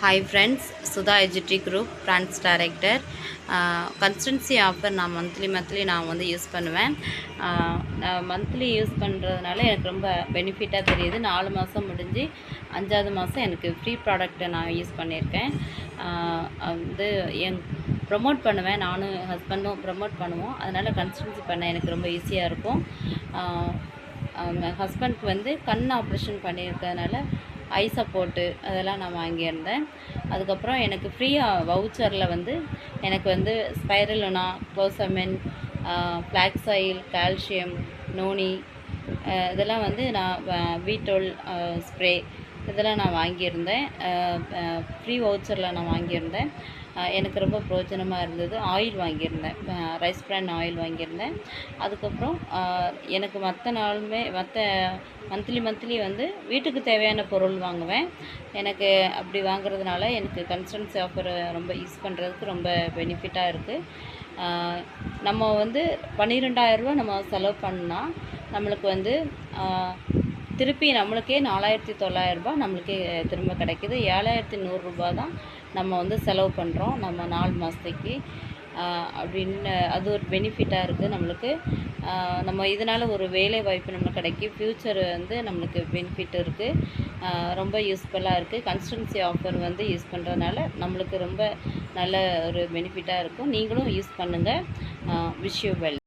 Hi friends, Sudha Edutech Group Branch Director. Constituency offer நான் monthly நான் வந்து use பண்ணுவேன். நான் மந்த்லி யூஸ் பண்ணுறதுனால எனக்கு ரொம்ப பெனிஃபிட்டாக தெரியுது. 4 மாதம் முடிஞ்சு 5வது மாதம் எனக்கு ஃப்ரீ ப்ராடக்ட்டை நான் யூஸ் பண்ணியிருக்கேன். வந்து ப்ரொமோட் பண்ணுவேன், நானும் ஹஸ்பண்டும் ப்ரொமோட் பண்ணுவோம். அதனால் கன்ஸ்டன்சி பண்ண எனக்கு ரொம்ப ஈஸியாக இருக்கும். ஹஸ்பண்ட்க்கு வந்து கண் ஆப்ரேஷன் பண்ணியிருக்கிறதுனால ஐ சப்போர்ட்டு அதெல்லாம் நான் வாங்கியிருந்தேன். அதுக்கப்புறம் எனக்கு ஃப்ரீயாக வவுச்சரில் வந்து எனக்கு வந்து ஸ்பைரலுனா, குளோசமின், ஃப்ளாக்ஸ் ஆயில், கால்சியம், நோனி இதெல்லாம் வந்து நான் வீட்டோல் ஸ்ப்ரே இதெல்லாம் நான் வாங்கியிருந்தேன். ஃப்ரீ வவுச்சரில் நான் வாங்கியிருந்தேன். எனக்கு ரொம்ப பிரயோஜனமாக இருந்தது. ஆயில் வாங்கியிருந்தேன், ரைஸ் பிரான் ஆயில் வாங்கியிருந்தேன். அதுக்கப்புறம் எனக்கு மற்ற மந்த்லி வந்து வீட்டுக்கு தேவையான பொருள் வாங்குவேன். எனக்கு அப்படி வாங்குறதுனால எனக்கு கன்ஸ்டன்சி ஆஃபர் ரொம்ப யூஸ் பண்ணுறதுக்கு ரொம்ப பெனிஃபிட்டாக இருக்குது. நம்ம வந்து 12,000 நம்ம செலவு பண்ணால் நம்மளுக்கு வந்து திருப்பி நம்மளுக்கே 4,900 நம்மளுக்கே திரும்ப கிடைக்கிது. 7,100 தான் நம்ம வந்து செலவு பண்ணுறோம் நம்ம 4 மாதத்துக்கு. அப்படின்னு அது ஒரு பெனிஃபிட்டாக இருக்குது நம்மளுக்கு. நம்ம இதனால் ஒரு வேலை வாய்ப்பு நம்மளுக்கு கிடைக்கும். ஃப்யூச்சர் வந்து நம்மளுக்கு பெனிஃபிட் இருக்குது. ரொம்ப யூஸ்ஃபுல்லாக இருக்குது. கன்ஸ்டன்சி ஆஃபர் வந்து யூஸ் பண்ணுறதுனால நம்மளுக்கு ரொம்ப நல்ல ஒரு பெனிஃபிட்டாக இருக்கும். நீங்களும் யூஸ் பண்ணுங்கள். Wish you well.